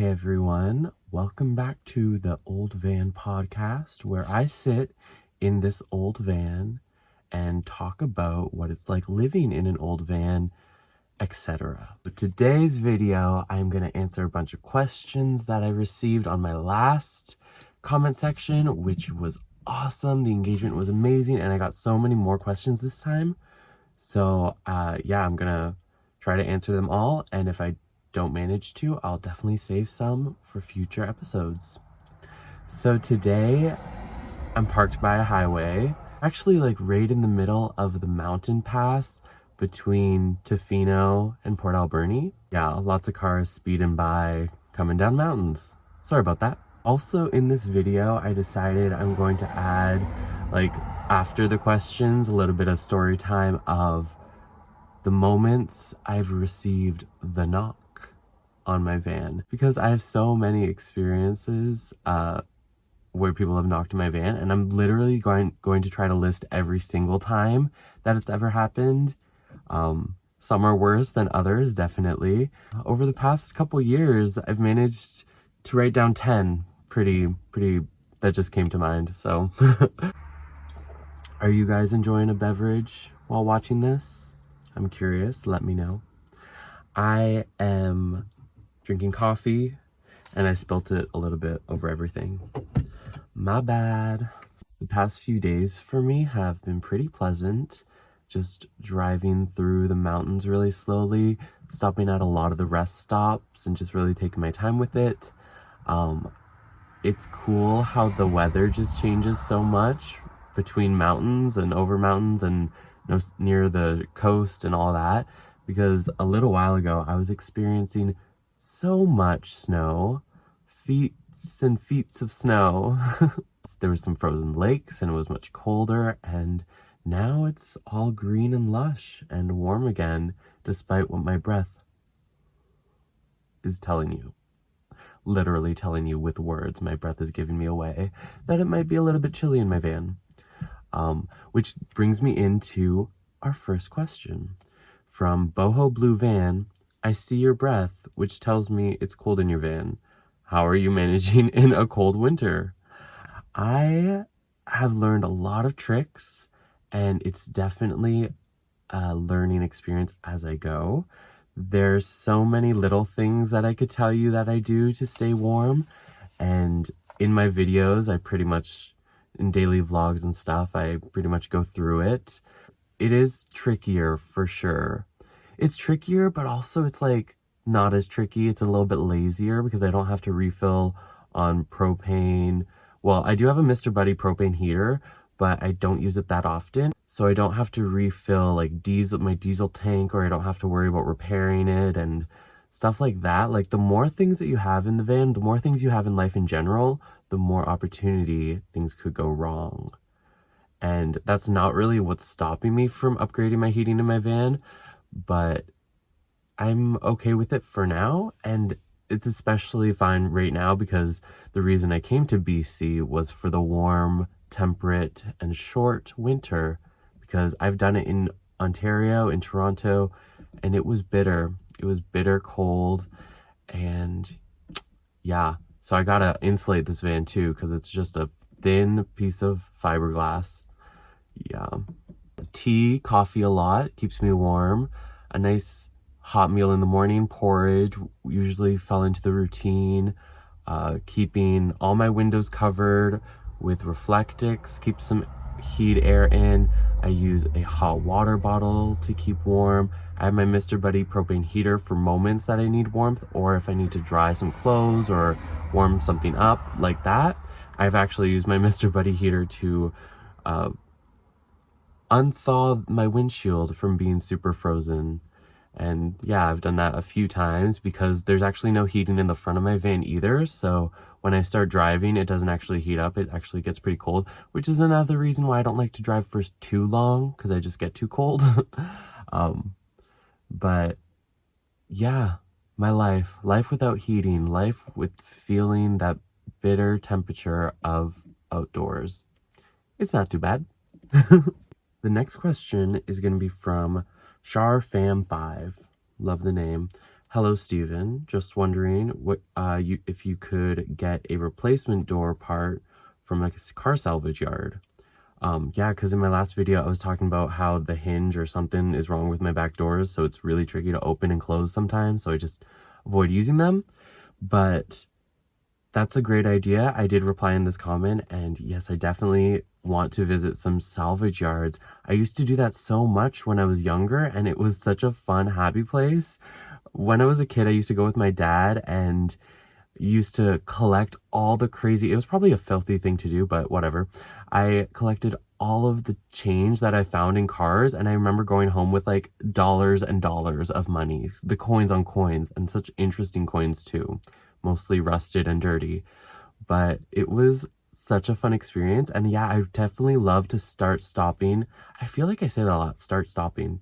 Hey everyone, welcome back to the Old Van podcast, where I sit in this old van and talk about what it's like living in an old van, etc. For today's video, I'm going to answer a bunch of questions that I received on my last comment section, which was awesome. The engagement was amazing, and I got so many more questions this time. So yeah, I'm going to try to answer them all, and if I don't manage to, I'll definitely save some for future episodes. So today I'm parked by a highway, actually like right in the middle of the mountain pass between Tofino and Port Alberni. Yeah, lots of cars speeding by, coming down mountains. Sorry about that. Also in this video, I decided I'm going to add, like, after the questions, a little bit of story time of the moments I've received the knock on my van, because I have so many experiences where people have knocked on my van, and I'm literally going to try to list every single time that it's ever happened. Some are worse than others, definitely. Over the past couple years, I've managed to write down 10 pretty that just came to mind. So are you guys enjoying a beverage while watching this? I'm curious, let me know. I am drinking coffee, and I spilt it a little bit over everything. My bad. The past few days for me have been pretty pleasant. Just driving through the mountains really slowly, stopping at a lot of the rest stops, and just really taking my time with it. It's cool how the weather just changes so much between mountains and over mountains and near the coast and all that, because a little while ago I was experiencing so much snow, feet and feet of snow. There were some frozen lakes and it was much colder, and now it's all green and lush and warm again, despite what my breath is telling you. Literally telling you with words. My breath is giving me away that it might be a little bit chilly in my van. Which brings me into our first question. From Boho Blue Van: I see your breath, which tells me it's cold in your van. How are you managing in a cold winter? I have learned a lot of tricks, and it's definitely a learning experience as I go. There's so many little things that I could tell you that I do to stay warm, and in my videos, in daily vlogs and stuff, I pretty much go through it. It is trickier for sure. It's trickier, but also it's like not as tricky. It's a little bit lazier because I don't have to refill on propane. Well, I do have a Mr. Buddy propane heater, but I don't use it that often. So I don't have to refill like my diesel tank, or I don't have to worry about repairing it and stuff like that. Like, the more things that you have in the van, the more things you have in life in general, the more opportunity things could go wrong. And that's not really what's stopping me from upgrading my heating in my van, but I'm okay with it for now. And it's especially fine right now because the reason I came to BC was for the warm, temperate, and short winter, because I've done it in Ontario, in Toronto, and it was bitter. It was bitter cold, and yeah. So I gotta insulate this van too, because it's just a thin piece of fiberglass. Yeah. Tea, coffee a lot, keeps me warm. A nice hot meal in the morning, porridge, usually fell into the routine. Keeping all my windows covered with Reflectix, keep some heat air in. I use a hot water bottle to keep warm. I have my Mr. Buddy propane heater for moments that I need warmth, or if I need to dry some clothes or warm something up like that. I've actually used my Mr. Buddy heater to unthaw my windshield from being super frozen. And yeah, I've done that a few times because there's actually no heating in the front of my van either. So when I start driving, it doesn't actually heat up. It actually gets pretty cold, which is another reason why I don't like to drive for too long, because I just get too cold. But yeah, my life without heating, life with feeling that bitter temperature of outdoors. It's not too bad. The next question is going to be from Charfam5. Love the name. Hello, Stephen. Just wondering if you could get a replacement door part from a car salvage yard. Yeah, because in my last video, I was talking about how the hinge or something is wrong with my back doors, so it's really tricky to open and close sometimes, so I just avoid using them. But that's a great idea. I did reply in this comment, and yes, I definitely want to visit some salvage yards. I used to do that so much when I was younger, and it was such a fun, happy place. When I was a kid, I used to go with my dad and used to collect all the crazy, it was probably a filthy thing to do, but whatever. I collected all of the change that I found in cars, and I remember going home with like dollars and dollars of money, the coins on coins, and such interesting coins too, mostly rusted and dirty. But it was such a fun experience, and yeah, I definitely love to start stopping. I feel like I say that a lot, start stopping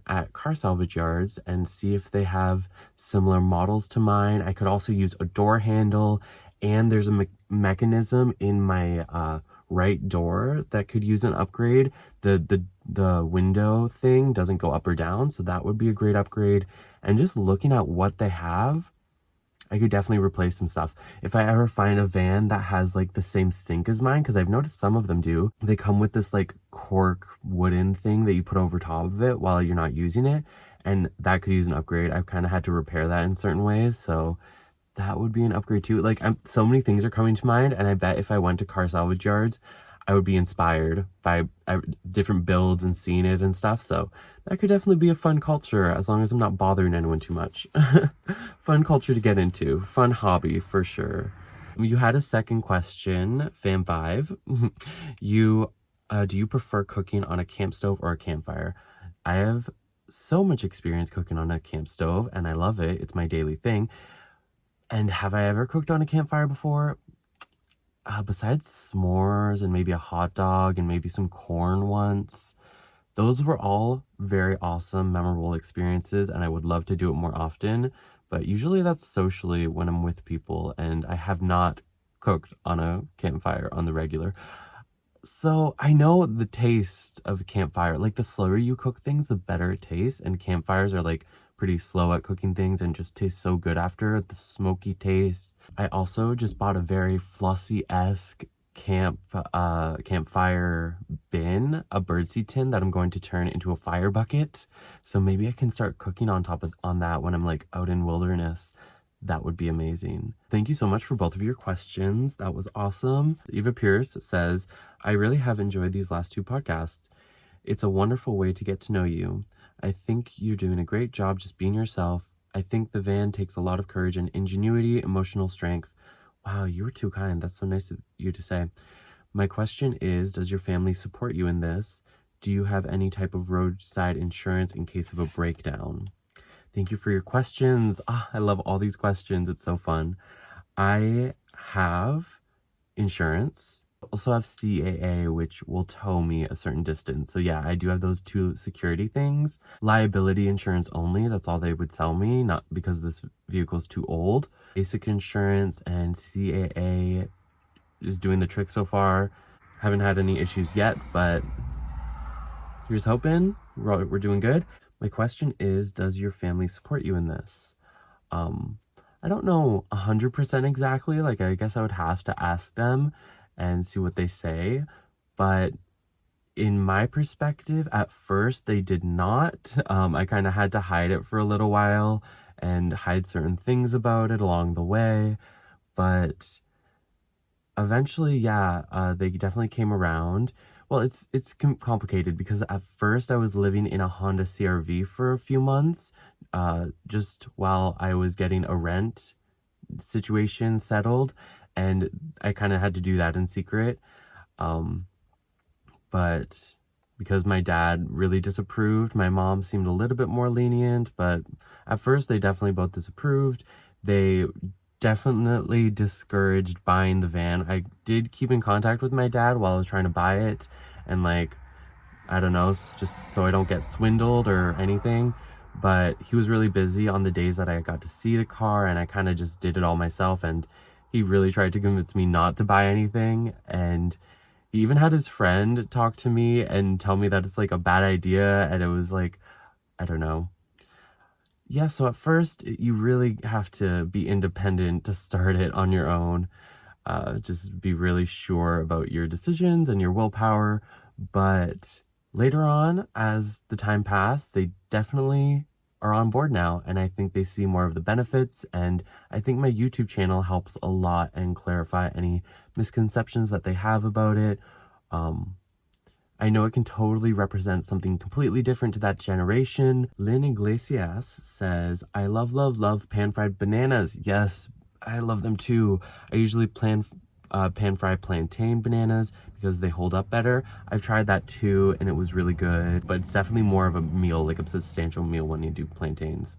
at car salvage yards and see if they have similar models to mine. I could also use a door handle, and there's a mechanism in my right door that could use an upgrade. The window thing doesn't go up or down, so that would be a great upgrade. And just looking at what they have, I could definitely replace some stuff. If I ever find a van that has like the same sink as mine, because I've noticed some of them do, they come with this like cork wooden thing that you put over top of it while you're not using it. And that could use an upgrade. I've kind of had to repair that in certain ways. So that would be an upgrade too. Like so many things are coming to mind. And I bet if I went to car salvage yards, I would be inspired by different builds and seeing it and stuff. So that could definitely be a fun culture as long as I'm not bothering anyone too much. Fun culture to get into. Fun hobby for sure. You had a second question, Fam5. Do you prefer cooking on a camp stove or a campfire? I have so much experience cooking on a camp stove and I love it. It's my daily thing. And have I ever cooked on a campfire before? Besides s'mores and maybe a hot dog and maybe some corn once, those were all very awesome, memorable experiences, and I would love to do it more often. But usually that's socially when I'm with people, and I have not cooked on a campfire on the regular. So I know the taste of a campfire. Like the slower you cook things, the better it tastes. And campfires are like pretty slow at cooking things and just taste so good after the smoky taste. I also just bought a very Flossie-esque campfire bin, a birdseed tin that I'm going to turn into a fire bucket. So maybe I can start cooking on that when I'm like out in wilderness. That would be amazing. Thank you so much for both of your questions. That was awesome. Eva Pierce says, I really have enjoyed these last two podcasts. It's a wonderful way to get to know you. I think you're doing a great job just being yourself. I think the van takes a lot of courage and ingenuity, emotional strength. Wow, you were too kind. That's so nice of you to say. My question is, does your family support you in this? Do you have any type of roadside insurance in case of a breakdown? Thank you for your questions. I love all these questions. It's so fun. I have insurance. I also have CAA, which will tow me a certain distance. So yeah, I do have those two security things. Liability insurance only. That's all they would sell me, not because this vehicle is too old. Basic insurance and CAA is doing the trick so far. Haven't had any issues yet, but here's hoping. We're doing good. My question is, does your family support you in this? I don't know 100% exactly. Like, I guess I would have to ask them and see what they say. But in my perspective, at first, they did not. I kind of had to hide it for a little while and hide certain things about it along the way. But eventually, yeah, they definitely came around. Well, it's complicated because at first I was living in a Honda CR-V for a few months, just while I was getting a rent situation settled, and I kind of had to do that in secret. But because my dad really disapproved, my mom seemed a little bit more lenient, but at first they definitely both disapproved. They definitely discouraged buying the van. I did keep in contact with my dad while I was trying to buy it, and like, I don't know, just so I don't get swindled or anything. But he was really busy on the days that I got to see the car, and I kind of just did it all myself, and he really tried to convince me not to buy anything. And he even had his friend talk to me and tell me that it's like a bad idea, and it was like, I don't know. Yeah, so at first you really have to be independent to start it on your own. Just be really sure about your decisions and your willpower. But later on, as the time passed, they definitely are on board now. And I think they see more of the benefits. And I think my YouTube channel helps a lot and clarify any misconceptions that they have about it. I know it can totally represent something completely different to that generation. Lynn Iglesias says, I love, love, love pan-fried bananas. Yes, I love them too. I usually pan-fry plantain bananas because they hold up better. I've tried that too and it was really good, but it's definitely more of a meal, like a substantial meal when you do plantains.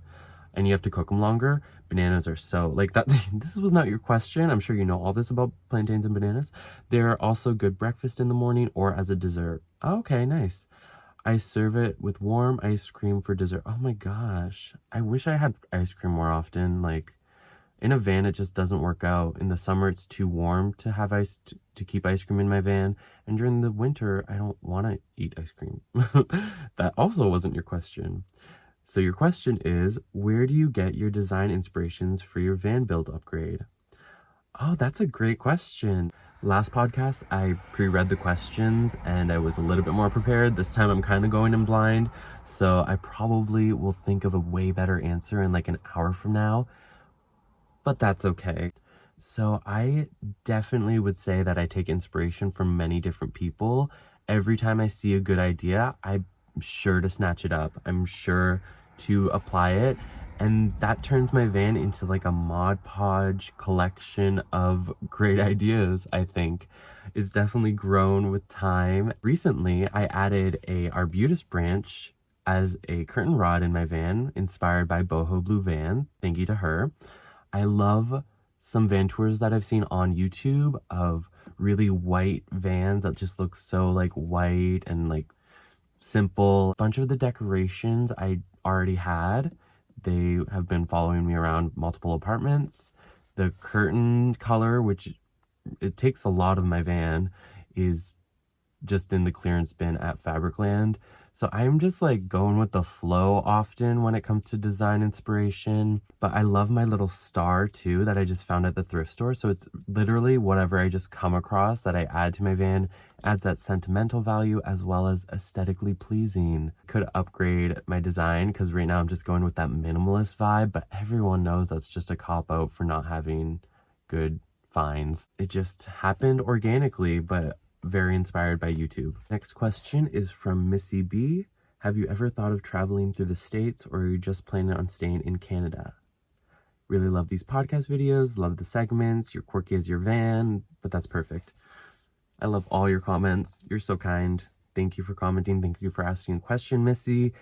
And you have to cook them longer. Bananas are so, like that, this was not your question. I'm sure you know all this about plantains and bananas. They're also good breakfast in the morning or as a dessert. Okay, nice. I serve it with warm ice cream for dessert. Oh my gosh. I wish I had ice cream more often. Like in a van, it just doesn't work out. In the summer, it's too warm to have to keep ice cream in my van. And during the winter, I don't want to eat ice cream. That also wasn't your question. So your question is, where do you get your design inspirations for your van build upgrade? Oh, that's a great question. Last podcast, I pre-read the questions and I was a little bit more prepared. This time I'm kind of going in blind. So I probably will think of a way better answer in like an hour from now, but that's okay. So I definitely would say that I take inspiration from many different people. Every time I see a good idea, I'm sure to snatch it up. I'm sure to apply it. And that turns my van into like a Mod Podge collection of great ideas, I think. It's definitely grown with time. Recently, I added a arbutus branch as a curtain rod in my van, inspired by Boho Blue Van. Thank you to her. I love some van tours that I've seen on YouTube of really white vans that just look so like white and like simple. A bunch of the decorations I already had. They have been following me around multiple apartments. The curtain color, which it takes a lot of my van, is just in the clearance bin at Fabricland. So I'm just like going with the flow often when it comes to design inspiration. But I love my little star too that I just found at the thrift store. So it's literally whatever I just come across that I add to my van adds that sentimental value as well as aesthetically pleasing. Could upgrade my design because right now I'm just going with that minimalist vibe, but everyone knows that's just a cop out for not having good finds. It just happened organically, but very inspired by YouTube. Next question is from Missy B. Have you ever thought of traveling through the States or are you just planning on staying in Canada? Really love these podcast videos, love the segments, you're quirky as your van, but that's perfect. I love all your comments. You're so kind. Thank you for commenting. Thank you for asking a question, Missy.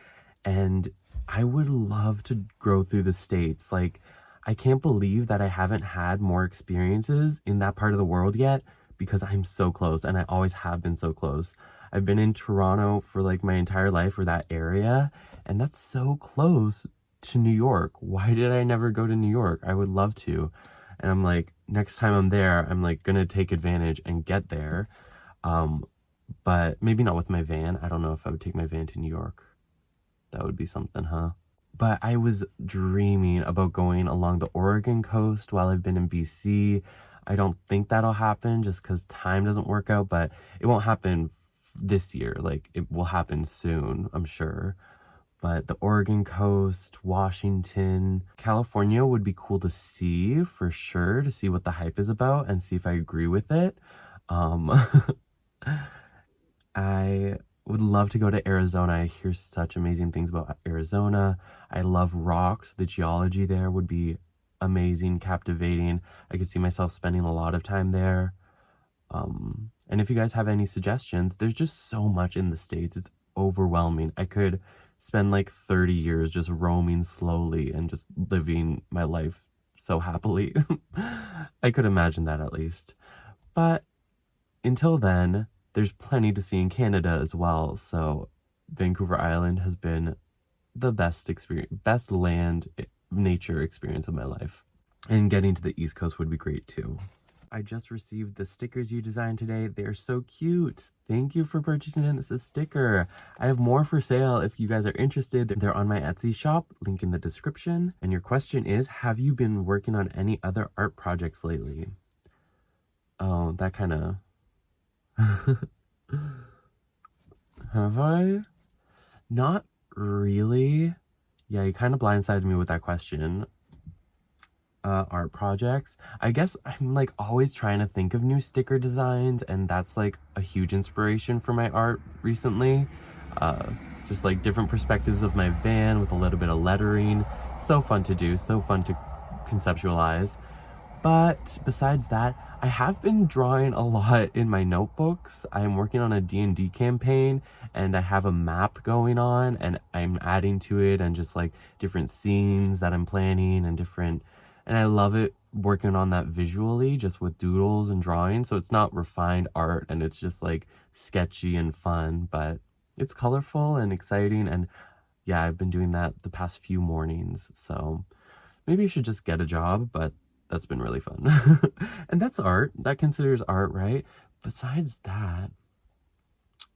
And I would love to grow through the States. Like, I can't believe that I haven't had more experiences in that part of the world yet because I'm so close and I always have been so close. I've been in Toronto for like my entire life or that area, and that's so close to New York. Why did I never go to New York? I would love to. And I'm like, next time I'm there, I'm like gonna take advantage and get there. But maybe not with my van. I don't know if I would take my van to New York. That would be something, huh? But I was dreaming about going along the Oregon coast while I've been in BC. I don't think that'll happen just because time doesn't work out, but it won't happen this year. Like, it will happen soon, I'm sure. But the Oregon coast, Washington, California would be cool to see for sure, to see what the hype is about and see if I agree with it. I would love to go to Arizona. I hear such amazing things about Arizona. I love rocks. The geology there would be amazing, captivating. I could see myself spending a lot of time there. And if you guys have any suggestions, there's just so much in the States. It's overwhelming. I could spend like 30 years just roaming slowly and just living my life so happily. I could imagine that at least. But until then, there's plenty to see in Canada as well. So Vancouver Island has been the best experience, best land nature experience of my life. And getting to the East Coast would be great too. I just received the stickers you designed today. They're so cute. Thank you for purchasing it as a sticker. I have more for sale if you guys are interested. They're on my Etsy shop, link in the description. And your question is, have you been working on any other art projects lately? Oh, that kind of... Have I? Not really. Yeah, you kind of blindsided me with that question. Art projects. I guess I'm like always trying to think of new sticker designs, and that's like a huge inspiration for my art recently. Just like different perspectives of my van with a little bit of lettering. So fun to do, so fun to conceptualize. But besides that, I have been drawing a lot in my notebooks. I'm working on a D&D campaign, and I have a map going on, and I'm adding to it, and just like different scenes that I'm planning and I love it working on that visually, just with doodles and drawing. So it's not refined art, and it's just like sketchy and fun, but it's colorful and exciting. And yeah, I've been doing that the past few mornings. So maybe I should just get a job, but that's been really fun. And that's art. That considers art, right? Besides that,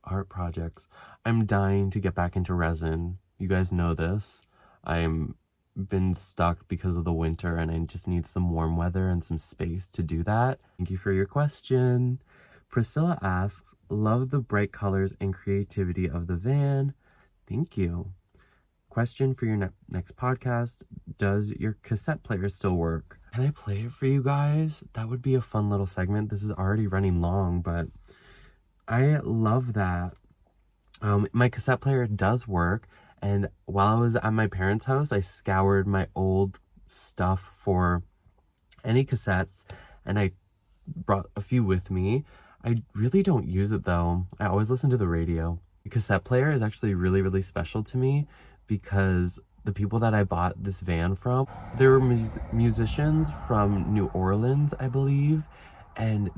art projects. I'm dying to get back into resin. You guys know this. I'm been stuck because of the winter, and I just need some warm weather and some space to do that. Thank you for your question. Priscilla asks, love the bright colors and creativity of the van. Thank you. Question for your next podcast. Does your cassette player still work? Can I play it for you guys? That would be a fun little segment. This is already running long, but I love that. My cassette player does work. And while I was at my parents' house, I scoured my old stuff for any cassettes, and I brought a few with me. I really don't use it though. I always listen to the radio. The cassette player is actually really, really special to me because the people that I bought this van from, they were musicians from New Orleans, I believe, and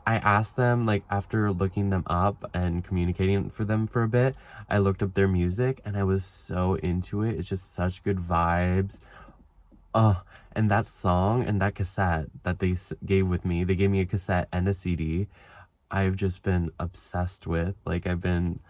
I asked them, like, after looking them up and communicating for them for a bit, I looked up their music, and I was so into it. It's just such good vibes. And that song and that cassette that they gave with me, they gave me a cassette and a CD, I've just been obsessed with. Like, I haven't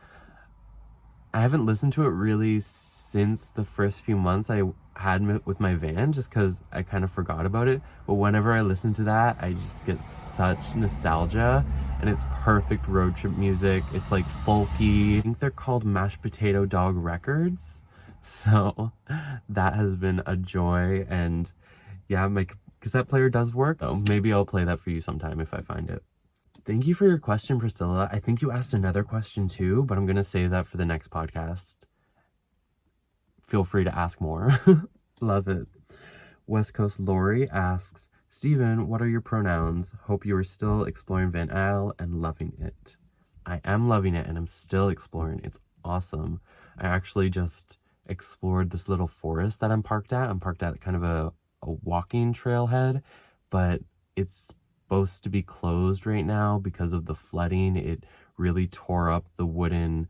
listened to it really since the first few months I had with my van, just because I kind of forgot about it. But whenever I listen to that, I just get such nostalgia, and it's perfect road trip music. It's like folky. I think they're called Mashed Potato Dog Records. So that has been a joy, and yeah, my cassette player does work. So maybe I'll play that for you sometime if I find it. Thank you for your question, Priscilla. I think you asked another question too, but I'm going to save that for the next podcast. Feel free to ask more. Love it. West Coast Lori asks, Stephen, what are your pronouns? Hope you are still exploring Van Isle and loving it. I am loving it, and I'm still exploring. It's awesome. I actually just explored this little forest that I'm parked at. I'm parked at kind of a walking trailhead, but it's supposed to be closed right now because of the flooding. It really tore up the wooden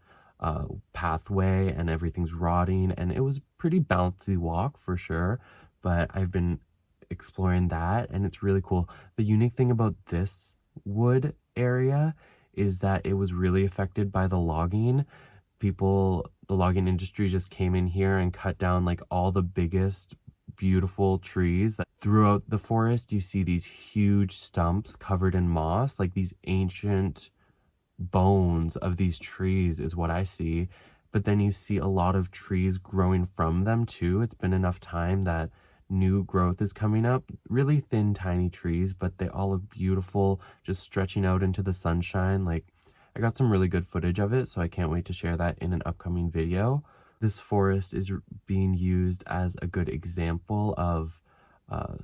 pathway, and everything's rotting, and it was pretty bouncy walk for sure, but I've been exploring that, and it's really cool. The unique thing about this wood area is that it was really affected by the logging. The logging industry just came in here and cut down like all the biggest beautiful trees. Throughout the forest, you see these huge stumps covered in moss, like these ancient bones of these trees is what I see. But then you see a lot of trees growing from them too. It's been enough time that new growth is coming up. Really thin, tiny trees, but they all look beautiful, just stretching out into the sunshine. Like, I got some really good footage of it, so I can't wait to share that in an upcoming video. This forest is being used as a good example of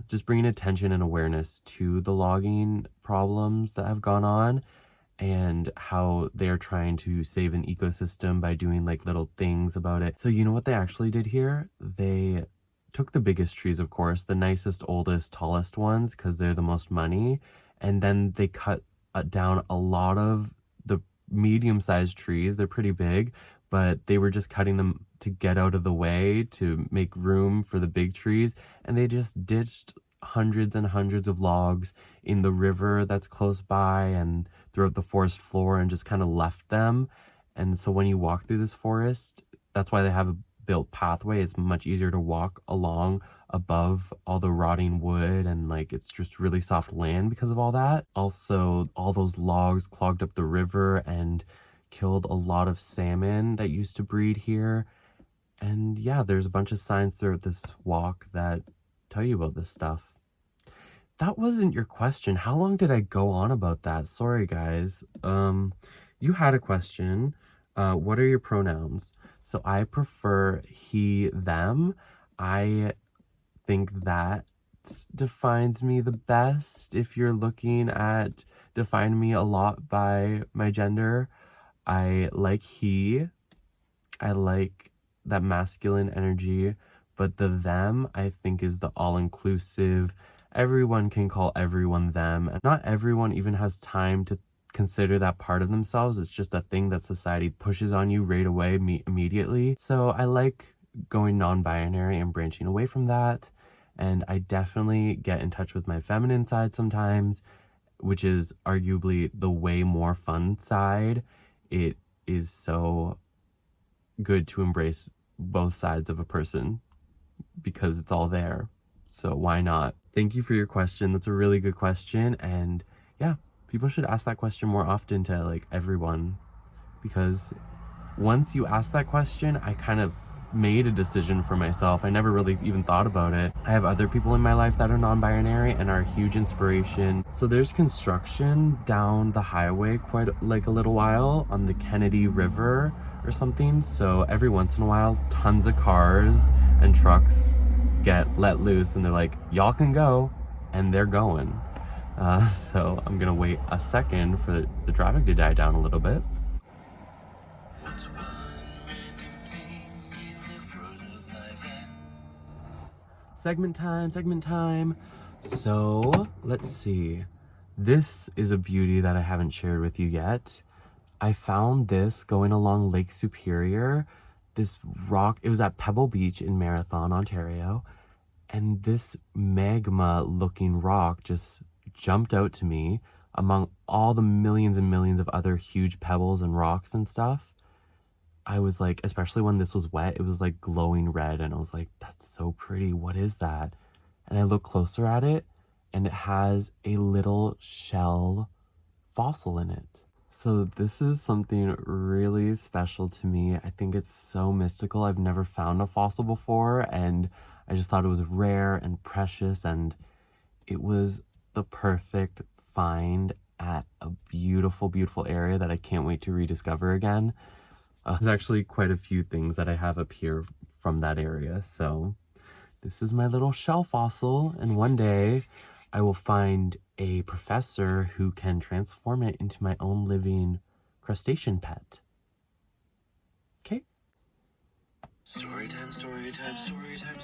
just bringing attention and awareness to the logging problems that have gone on, and how they're trying to save an ecosystem by doing like little things about it. So you know what they actually did here? They took the biggest trees, of course, the nicest, oldest, tallest ones, because they're the most money, and then they cut down a lot of the medium-sized trees. They're pretty big, but they were just cutting them to get out of the way to make room for the big trees, and they just ditched hundreds and hundreds of logs in the river that's close by and throughout the forest floor and just kind of left them. And so when you walk through this forest, that's why they have a built pathway. It's much easier to walk along above all the rotting wood, and like it's just really soft land because of all that. Also, all those logs clogged up the river and killed a lot of salmon that used to breed here. And yeah, there's a bunch of signs throughout this walk that tell you about this stuff. That wasn't your question. How long did I go on about that? Sorry, guys. You had a question. What are your pronouns? So I prefer he, them. I think that defines me the best. If you're looking at define me a lot by my gender, I like he. I like that masculine energy, but the them I think is the all-inclusive. Everyone can call everyone them, and not everyone even has time to consider that part of themselves. It's just a thing that society pushes on you right away, immediately. So I like going non-binary and branching away from that, and I definitely get in touch with my feminine side sometimes, which is arguably the way more fun side. It is so good to embrace both sides of a person because it's all there. So why not? Thank you for your question. That's a really good question. And yeah, people should ask that question more often to like everyone, because once you ask that question, I kind of made a decision for myself. I never really even thought about it. I have other people in my life that are non-binary and are a huge inspiration. So there's construction down the highway quite like a little while on the Kennedy River or something. So every once in a while, tons of cars and trucks get let loose and they're like, y'all can go, and they're going. So I'm gonna wait a second for the traffic to die down a little bit. Segment time. So let's see. This is a beauty that I haven't shared with you yet. I found this going along Lake Superior. This rock, it was at Pebble Beach in Marathon, Ontario. And this magma looking rock just jumped out to me among all the millions and millions of other huge pebbles and rocks and stuff. I was like, especially when this was wet, it was like glowing red, and I was like, that's so pretty. What is that? And I look closer at it, and it has a little shell fossil in it. So this is something really special to me. I think it's so mystical. I've never found a fossil before, and I just thought it was rare and precious, and it was the perfect find at a beautiful, beautiful area that I can't wait to rediscover again. There's actually quite a few things that I have up here from that area. So this is my little shell fossil, and one day I will find a professor who can transform it into my own living crustacean pet. Okay? Story time for story time.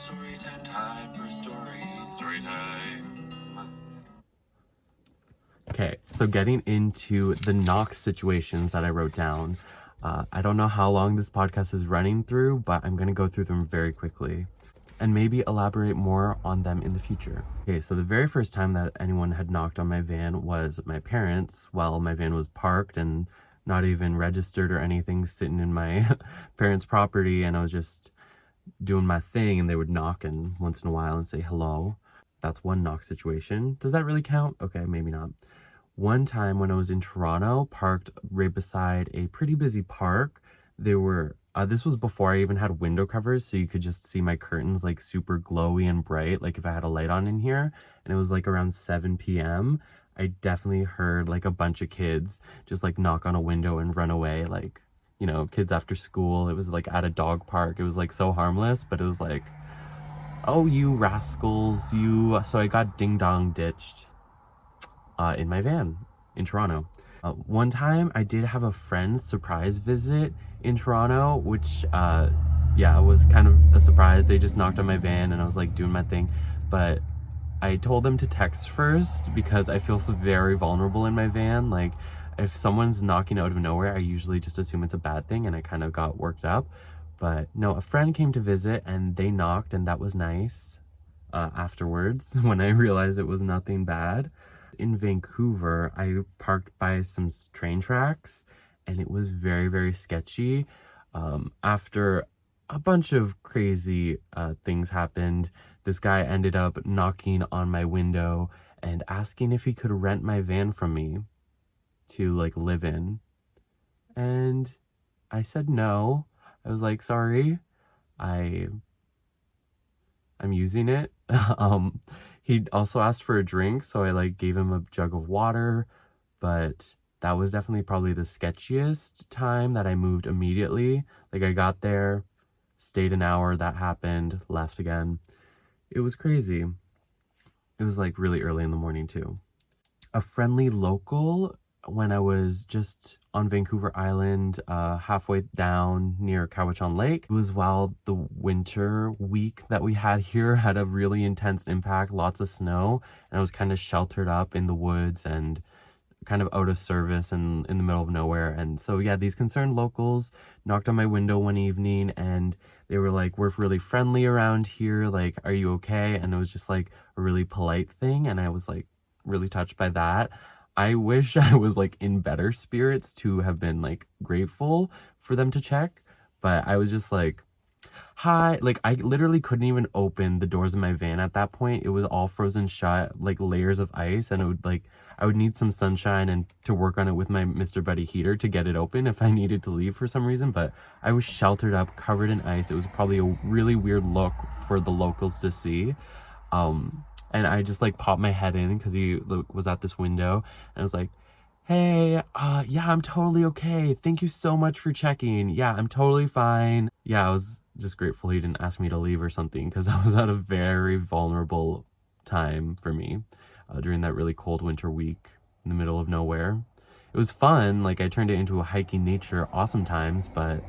Okay, so getting into the Knox situations that I wrote down. I don't know how long this podcast is running through, but I'm going to go through them very quickly and maybe elaborate more on them in the future. Okay, so the very first time that anyone had knocked on my van was my parents while my van was parked and not even registered or anything, sitting in my parents' property, and I was just doing my thing, and they would knock and once in a while and say hello. That's one knock situation. Does that really count? Okay, maybe not. One time when I was in Toronto, parked right beside a pretty busy park, there were, this was before I even had window covers, so you could just see my curtains like super glowy and bright, like if I had a light on in here, and it was like around 7 p.m. I definitely heard like a bunch of kids just like knock on a window and run away, like, you know, kids after school. It was like at a dog park. It was like so harmless, but it was like, oh, you rascals, you. So I got ding dong ditched in my van in Toronto. One time I did have a friend's surprise visit in Toronto, which yeah, was kind of a surprise. They just knocked on my van and I was like doing my thing, but I told them to text first because I feel so very vulnerable in my van. Like if someone's knocking out of nowhere, I usually just assume it's a bad thing, and I kind of got worked up. But no, a friend came to visit and they knocked, and that was nice. afterwards when I realized it was nothing bad. In Vancouver, I parked by some train tracks and it was very, very sketchy. After a bunch of crazy things happened, this guy ended up knocking on my window and asking if he could rent my van from me to like live in. And I said no. I was like, sorry, I I'm using it. He also asked for a drink, so I like gave him a jug of water, but that was definitely probably the sketchiest time that I moved immediately. Like I got there, stayed an hour, that happened, left again. It was crazy. It was like really early in the morning too. A friendly local when I was just on Vancouver Island, halfway down near Cowichan Lake. It was while the winter week that we had here had a really intense impact, lots of snow, and I was kind of sheltered up in the woods and kind of out of service and in the middle of nowhere. And so yeah, these concerned locals knocked on my window one evening and they were like, we're really friendly around here, like, are you okay? And it was just like a really polite thing, and I was like really touched by that. I wish I was like in better spirits to have been like grateful for them to check, but I was just like, hi, like I literally couldn't even open the doors of my van at that point. It was all frozen shut, like layers of ice, and it would like I would need some sunshine and to work on it with my Mr. Buddy heater to get it open if I needed to leave for some reason, but I was sheltered up, covered in ice. It was probably a really weird look for the locals to see. And I just like popped my head in because he was at this window, and I was like, hey, yeah, I'm totally okay. Thank you so much for checking. Yeah, I'm totally fine. Yeah, I was just grateful he didn't ask me to leave or something because I was at a very vulnerable time for me during that really cold winter week in the middle of nowhere. It was fun. Like I turned it into a hiking nature, awesome times, but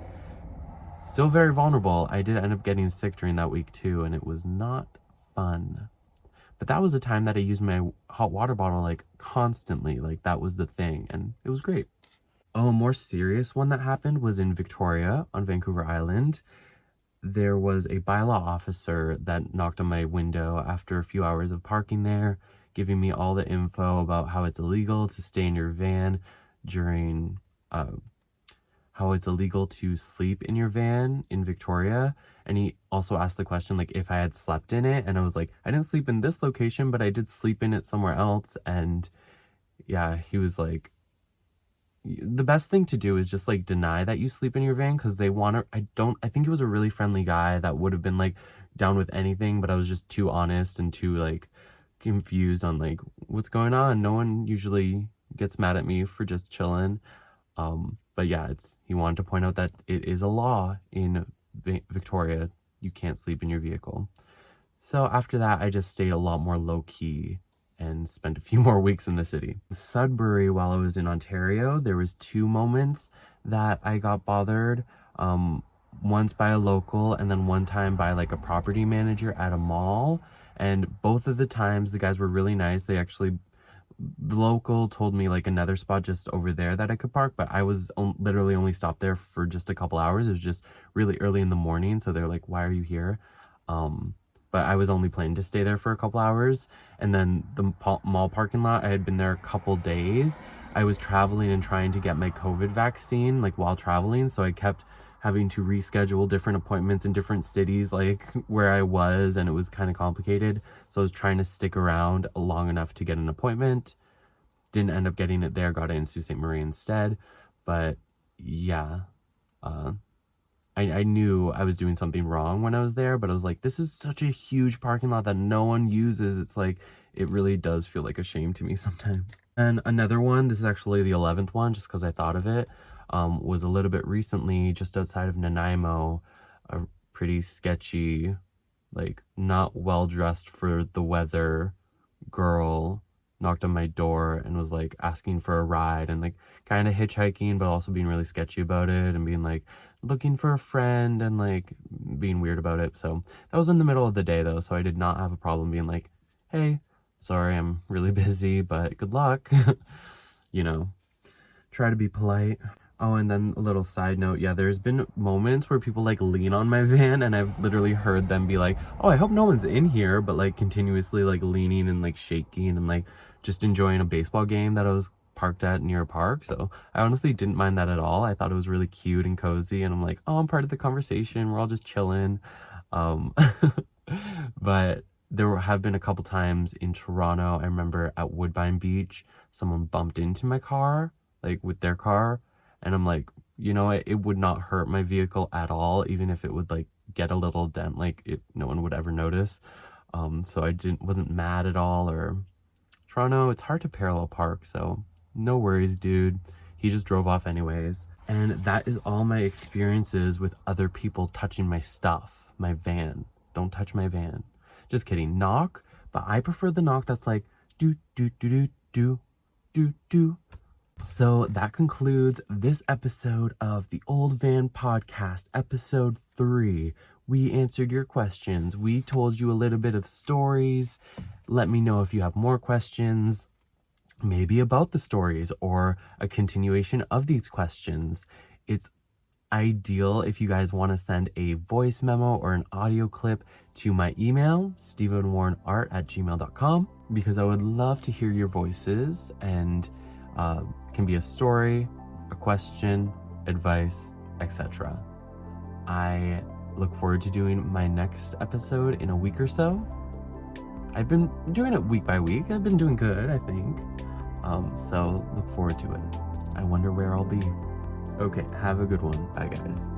still very vulnerable. I did end up getting sick during that week too, and it was not fun. But that was a time that I used my hot water bottle like constantly. Like that was the thing, and it was great. Oh, a more serious one that happened was in Victoria on Vancouver Island. There was a bylaw officer that knocked on my window after a few hours of parking there, giving me all the info about how it's illegal to stay in your van during how it's illegal to sleep in your van in Victoria. And he also asked the question, like, if I had slept in it. And I was like, I didn't sleep in this location, but I did sleep in it somewhere else. And yeah, he was like, the best thing to do is just like deny that you sleep in your van because they want to. I think he was a really friendly guy that would have been like down with anything, but I was just too honest and too like confused on like what's going on. No one usually gets mad at me for just chilling. But yeah, he wanted to point out that it is a law in Victoria. You can't sleep in your vehicle. So after that, I just stayed a lot more low key and spent a few more weeks in the city. Sudbury, while I was in Ontario, there was two moments that I got bothered. Once by a local and then one time by like a property manager at a mall. And both of the times the guys were really nice. The local told me like another spot just over there that I could park, but I was literally only stopped there for just a couple hours. It was just really early in the morning, so they're like, why are you here? But I was only planning to stay there for a couple hours. And then the mall parking lot, I had been there a couple days. I was traveling and trying to get my COVID vaccine like while traveling, so I kept having to reschedule different appointments in different cities like where I was, and it was kind of complicated. So I was trying to stick around long enough to get an appointment. Didn't end up getting it there, got it in Sault Ste. Marie instead. But yeah, I knew I was doing something wrong when I was there, but I was like, this is such a huge parking lot that no one uses. It's like, it really does feel like a shame to me sometimes. And another one, this is actually the 11th one, just because I thought of it, was a little bit recently, just outside of Nanaimo, a pretty sketchy, like not well dressed for the weather girl knocked on my door and was like asking for a ride and like kind of hitchhiking, but also being really sketchy about it and being like looking for a friend and like being weird about it. So that was in the middle of the day though, so I did not have a problem being like, hey, sorry, I'm really busy, but good luck. You know, try to be polite. Oh, and then a little side note, yeah, there's been moments where people like lean on my van and I've literally heard them be like, oh, I hope no one's in here, but like continuously like leaning and like shaking and like just enjoying a baseball game that I was parked at near a park. So I honestly didn't mind that at all. I thought it was really cute and cozy, and I'm like, oh, I'm part of the conversation. We're all just chilling. Um, but have been a couple times in Toronto. I remember at Woodbine Beach, someone bumped into my car, like with their car. And I'm like, you know, it would not hurt my vehicle at all, even if it would like get a little dent, like no one would ever notice. So I wasn't mad at all. Or Toronto, it's hard to parallel park, so no worries, dude. He just drove off anyways. And that is all my experiences with other people touching my stuff, my van. Don't touch my van. Just kidding. Knock, but I prefer the knock that's like do do do do do do do. So that concludes this episode of the Old Van Podcast, episode 3. We answered your questions. We told you a little bit of stories. Let me know if you have more questions, maybe about the stories or a continuation of these questions. It's ideal if you guys want to send a voice memo or an audio clip to my email, Stephenwarrenart@gmail.com, because I would love to hear your voices, and can be a story, a question, advice, etc. I look forward to doing my next episode in a week or so. I've been doing it week by week. I've been doing good, I think. So look forward to it. I wonder where I'll be. Okay, have a good one. Bye, guys.